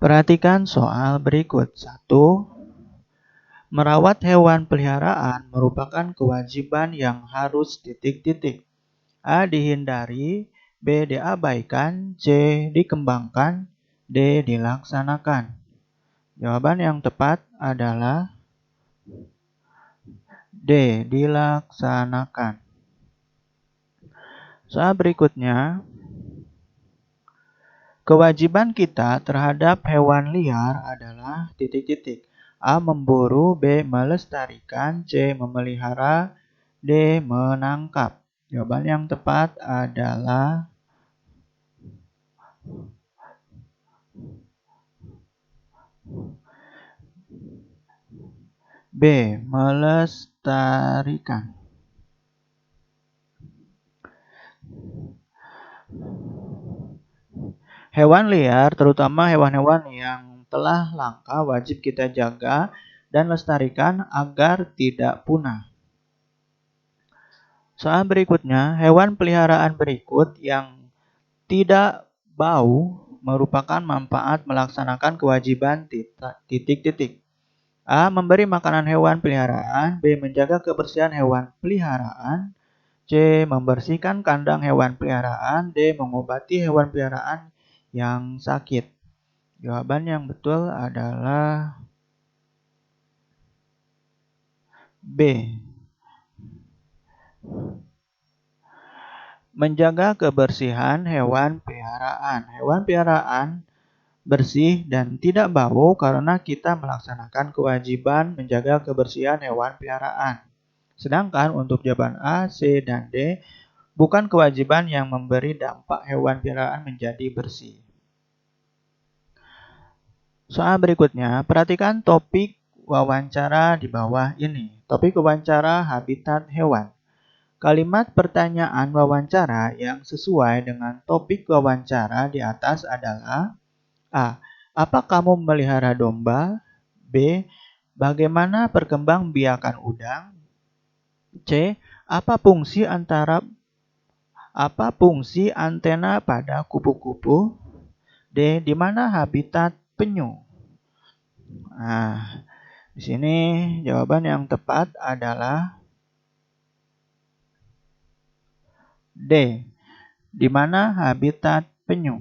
Perhatikan soal berikut. 1. Merawat hewan peliharaan merupakan kewajiban yang harus titik-titik. A. Dihindari, B. Diabaikan, C. Dikembangkan, D. Dilaksanakan. Jawaban yang tepat adalah D. Dilaksanakan. Soal berikutnya, kewajiban kita terhadap hewan liar adalah titik-titik. A. Memburu, B. Melestarikan, C. Memelihara, D. Menangkap. Jawaban yang tepat adalah B. Melestarikan. Hewan liar, terutama hewan-hewan yang telah langka, wajib kita jaga dan lestarikan agar tidak punah. Soal berikutnya, hewan peliharaan berikut yang tidak bau merupakan manfaat melaksanakan kewajiban titik-titik. A. Memberi makanan hewan peliharaan. B. Menjaga kebersihan hewan peliharaan. C. Membersihkan kandang hewan peliharaan. D. Mengobati hewan peliharaan yang sakit. Jawaban yang betul adalah B. Menjaga kebersihan hewan peliharaan. Hewan peliharaan bersih dan tidak bau karena kita melaksanakan kewajiban menjaga kebersihan hewan peliharaan. Sedangkan untuk jawaban A, C, dan D bukan kewajiban yang memberi dampak hewan peliharaan menjadi bersih. Soal berikutnya, perhatikan topik wawancara di bawah ini. Topik wawancara habitat hewan. Kalimat pertanyaan wawancara yang sesuai dengan topik wawancara di atas adalah A. Apa kamu memelihara domba? B. Bagaimana perkembangbiakan udang? C. Apa fungsi antena pada kupu-kupu? D. Di mana habitat penyu? Nah, di sini jawaban yang tepat adalah D. Di mana habitat penyu?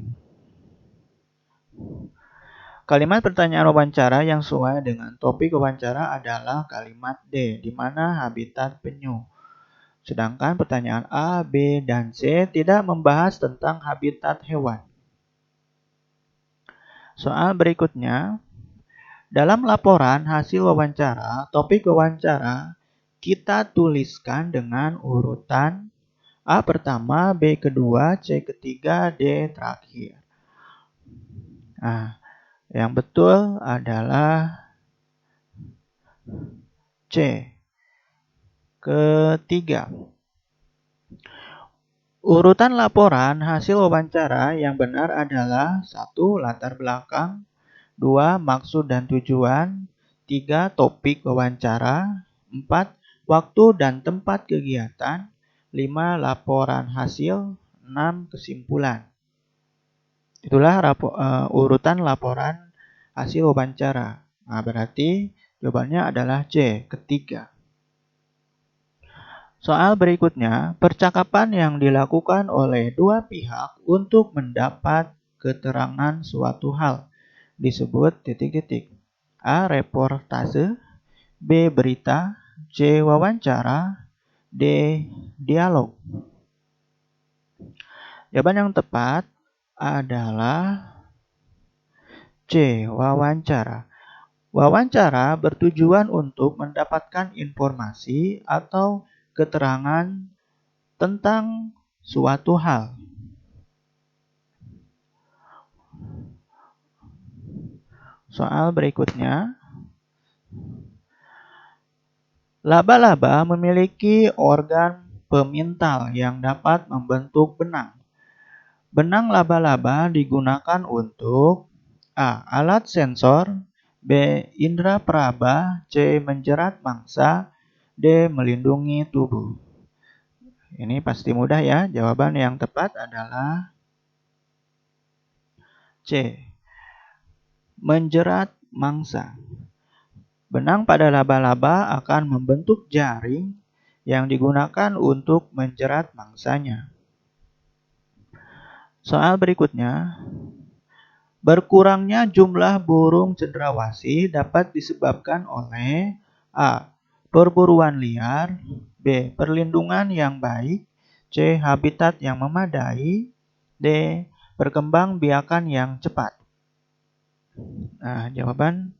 Kalimat pertanyaan wawancara yang sesuai dengan topik wawancara adalah kalimat D. Di mana habitat penyu? Sedangkan pertanyaan A, B, dan C tidak membahas tentang habitat hewan. Soal berikutnya, dalam laporan hasil wawancara, topik wawancara kita tuliskan dengan urutan A pertama, B kedua, C ketiga, D terakhir. Nah, yang betul adalah C ketiga. Urutan laporan hasil wawancara yang benar adalah 1. Latar belakang, 2. Maksud dan tujuan, 3. Topik wawancara, 4. Waktu dan tempat kegiatan, 5. Laporan hasil, 6. Kesimpulan. Itulah urutan laporan hasil wawancara. Nah, berarti jawabannya adalah C, ketiga. Soal berikutnya, percakapan yang dilakukan oleh dua pihak untuk mendapat keterangan suatu hal disebut titik-titik. A. Reportase, B. Berita, C. Wawancara, D. Dialog. Jawaban yang tepat adalah C. Wawancara. Wawancara bertujuan untuk mendapatkan informasi atau keterangan tentang suatu hal. Soal berikutnya. Laba-laba memiliki organ pemintal yang dapat membentuk benang. Benang laba-laba digunakan untuk A. Alat sensor, B. Indra peraba, C. Menjerat mangsa, D. Melindungi tubuh. Ini pasti mudah ya. Jawaban yang tepat adalah C. menjerat mangsa. Benang pada laba-laba akan membentuk jaring yang digunakan untuk menjerat mangsanya. Soal berikutnya, berkurangnya jumlah burung cendrawasih dapat disebabkan oleh A. Perburuan liar, B. Perlindungan yang baik, C. Habitat yang memadai, D. Perkembangbiakan yang cepat. Nah, jawaban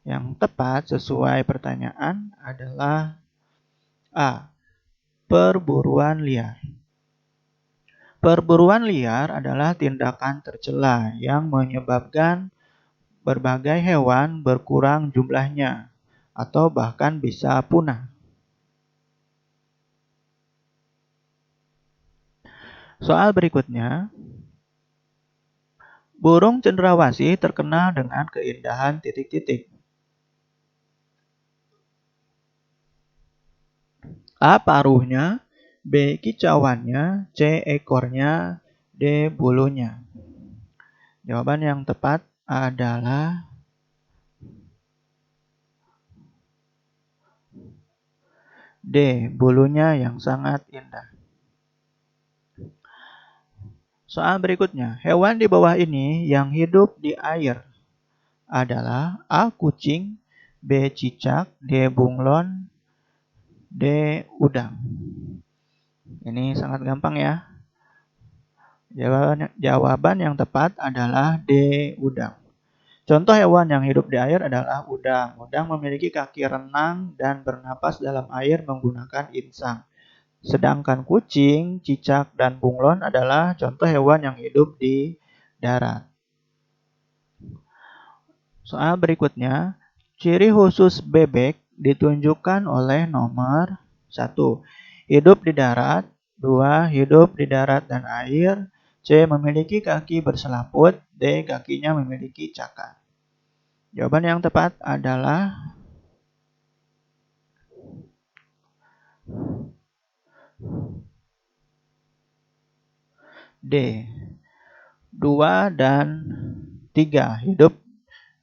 yang tepat sesuai pertanyaan adalah A. Perburuan liar. Perburuan liar adalah tindakan tercela yang menyebabkan berbagai hewan berkurang jumlahnya atau bahkan bisa punah. Soal berikutnya, burung cendrawasih terkenal dengan keindahan titik-titik. A. Paruhnya, B. Kicauannya, C. Ekornya, D. Bulunya. Jawaban yang tepat adalah D. Bulunya yang sangat indah. Soal berikutnya, hewan di bawah ini yang hidup di air adalah A. Kucing, B. Cicak, D. Bunglon, D. Udang. Ini sangat gampang ya. Jawaban yang tepat adalah D. Udang. Contoh hewan yang hidup di air adalah udang. Udang memiliki kaki renang dan bernapas dalam air menggunakan insang. Sedangkan kucing, cicak, dan bunglon adalah contoh hewan yang hidup di darat. Soal berikutnya, ciri khusus bebek ditunjukkan oleh nomor 1. Hidup di darat, 2. Hidup di darat dan air, C. Memiliki kaki berselaput, D. Kakinya memiliki cakar. Jawaban yang tepat adalah D. 2 dan 3. Hidup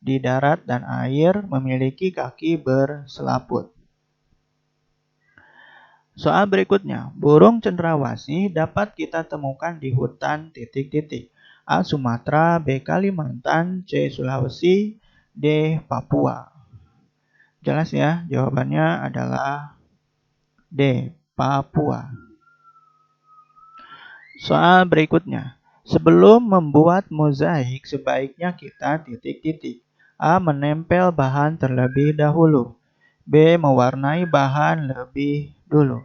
di darat dan air, memiliki kaki berselaput. Soal berikutnya, burung cendrawasih dapat kita temukan di hutan titik-titik. A. Sumatera, B. Kalimantan, C. Sulawesi, D. Papua. Jelas ya, jawabannya adalah D. Papua. Soal berikutnya, sebelum membuat mozaik sebaiknya kita titik-titik. A. Menempel bahan terlebih dahulu. B. Mewarnai bahan lebih dulu.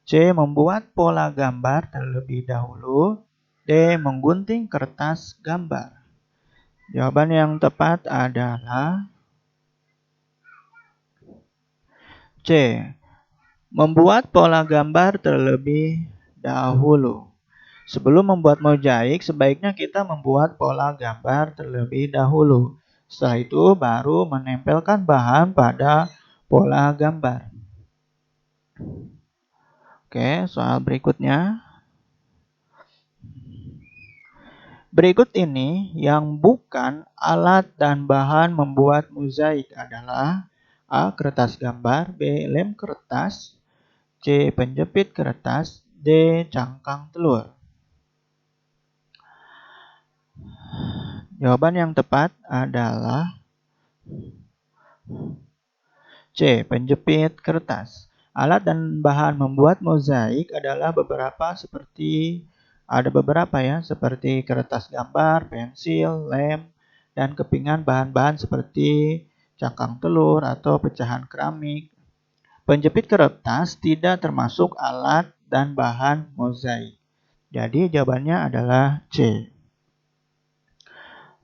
C. Membuat pola gambar terlebih dahulu. D. Menggunting kertas gambar. Jawaban yang tepat adalah C. Membuat pola gambar terlebih dahulu. Sebelum membuat mozaik, sebaiknya kita membuat pola gambar terlebih dahulu. Setelah itu baru menempelkan bahan pada pola gambar. Oke, soal berikutnya. Berikut ini yang bukan alat dan bahan membuat mozaik adalah A. Kertas gambar, B. Lem kertas, C. Penjepit kertas, D. Cangkang telur. Jawaban yang tepat adalah C. Penjepit kertas. Alat dan bahan membuat mozaik adalah beberapa ya, seperti kertas gambar, pensil, lem, dan kepingan bahan-bahan seperti cangkang telur atau pecahan keramik. Penjepit kertas tidak termasuk alat dan bahan mozaik. Jadi jawabannya adalah C.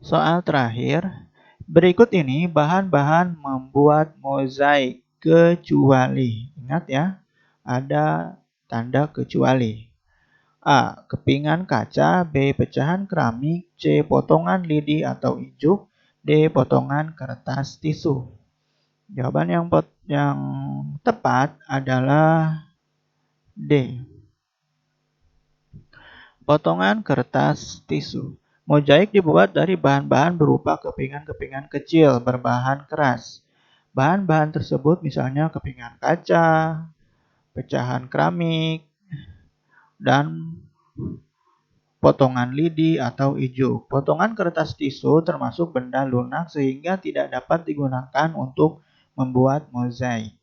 Soal terakhir, berikut ini bahan-bahan membuat mozaik kecuali. Ingat ya, ada tanda kecuali. A. Kepingan kaca, B. Pecahan keramik, C. Potongan lidi atau ijuk, D. Potongan kertas tisu. Jawaban yang tepat adalah D. Potongan kertas tisu. Mozaik dibuat dari bahan-bahan berupa kepingan-kepingan kecil berbahan keras. Bahan-bahan tersebut misalnya kepingan kaca, pecahan keramik, dan potongan lidi atau ijuk. Potongan kertas tisu termasuk benda lunak sehingga tidak dapat digunakan untuk membuat mozaik.